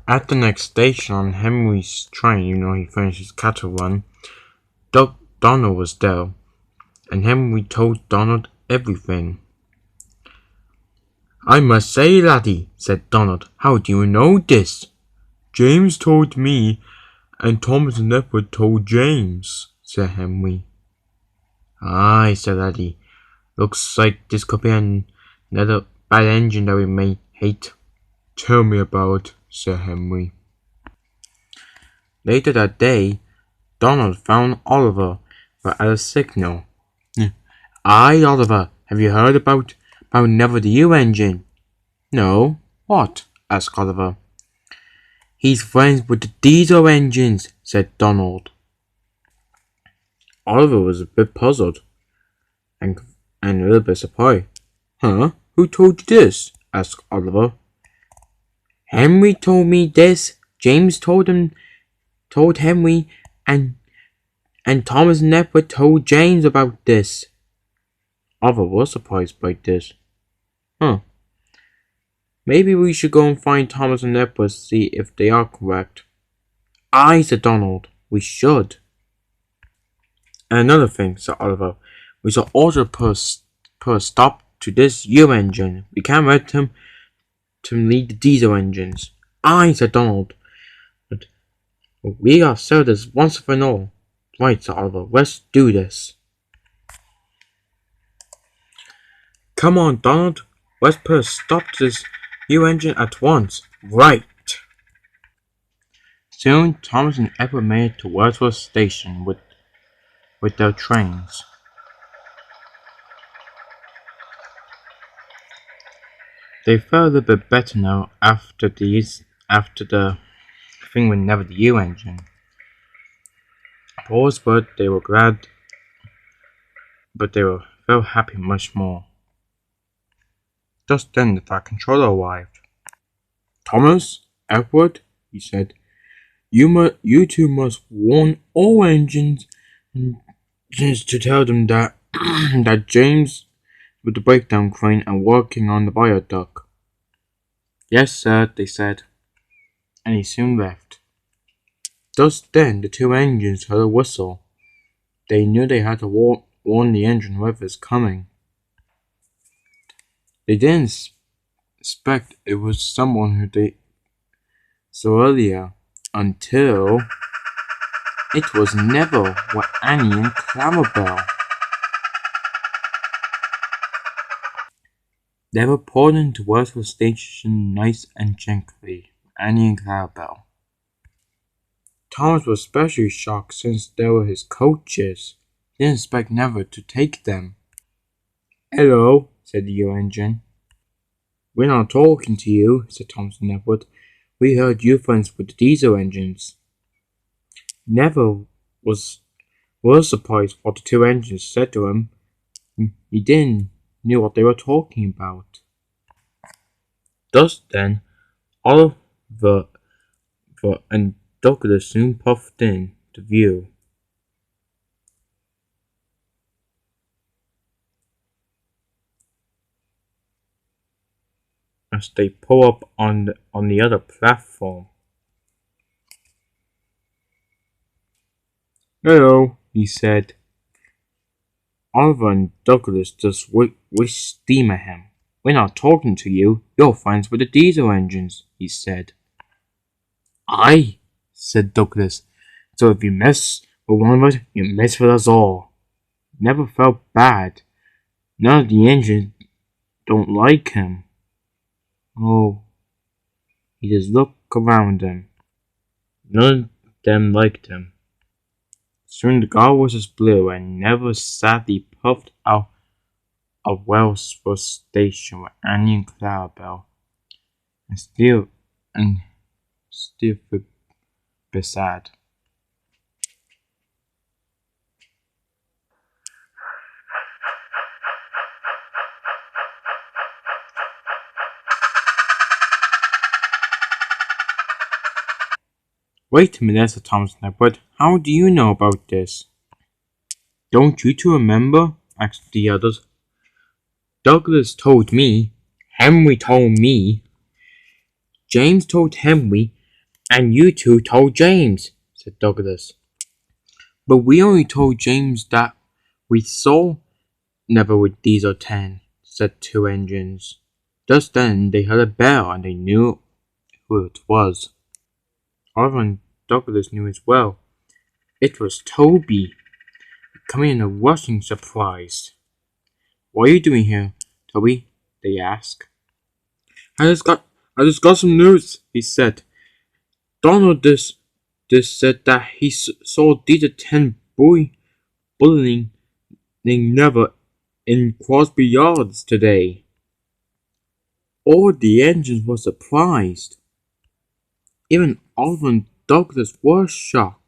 At the next station on Henry's train, he finished his cattle run, Donald was there, and Henry told Donald everything. "I must say, laddie," said Donald, "how do you know this?" "James told me, and Thomas and Edward told James," said Henry. "Aye," said laddie, "looks like this could be another bad engine that we may hate." "Tell me about it," said Henry. Later that day, Donald found Oliver at a signal. "Aye, Oliver, have you heard about Never the U engine?" "No, what?" asked Oliver. "He's friends with the diesel engines," said Donald. Oliver was a bit puzzled and a little bit surprised. "Huh? Who told you this?" asked Oliver. "Henry told me this. James told Henry, and Thomas and Edward told James about this." Oliver was surprised by this. "Maybe we should go and find Thomas and Edward to see if they are correct." "Aye," said Donald, "we should." "And another thing," said Oliver, "we shall also put a stop to this U engine. We can't let him lead the diesel engines." "Aye," said Donald, "but we gotta settle this once for all." "Right," said Oliver, "let's do this." "Come on, Donald, let's put a stop to this U engine at once." "Right." Soon Thomas and Edward made it to Wordsworth Station with their trains. They felt a little bit better now after the thing with Never the U engine. For Wordsworth, they were glad, but they felt happy much more. Just then the Fat Controller arrived. "Thomas, Edward," he said, "you two must warn all engines to tell them that that James with the breakdown crane and working on the viaduct." "Yes, sir," they said, and he soon left. Just then the two engines heard a whistle. They knew they had to warn the engine whoever's coming. They didn't expect it was someone who they saw earlier, until it was Neville with Annie and Clarabelle. They were pulled into Wordsworth Station nice and gently, Annie and Clarabelle. Thomas was especially shocked since they were his coaches. He didn't expect Neville to take them. "Hello," said the U engine. "We're not talking to you," said Thomas and Edward. "We heard you friends with the diesel engines." Neville was surprised what the two engines said to him. He didn't know what they were talking about. Just then, Oliver and Douglas soon puffed in to view. As they pull up on the other platform. "Hello," he said. Oliver and Douglas just wished steam at him. "We're not talking to you. You're friends with the diesel engines," he said. "Aye," said Douglas. "So if you mess with one of us, you mess with us all." Never felt bad. None of the engines don't like him. Oh, he just looked around him. None of them liked him. Soon the goggles blew and Neville sadly puffed out of Wordsworth Station with Annie and Clarabelle, and still felt a bit sad. "Wait a minute," said Thomas and Edward. "How do you know about this?" "Don't you two remember?" asked the others. "Douglas told me. Henry told me. James told Henry, And you two told James, said Douglas. But we only told James that we saw Never with Diesel 10, said two engines. Just then they heard a bell and they knew who it was. Oliver and Douglas knew as well. It was Toby, coming in a rushing surprise. What are you doing here, Toby? They asked. I just got some news, he said. Donald just said that he saw Diesel 10 bullying Never in Crosby Yards today. All the engines were surprised. Even Oliver and Douglas were shocked.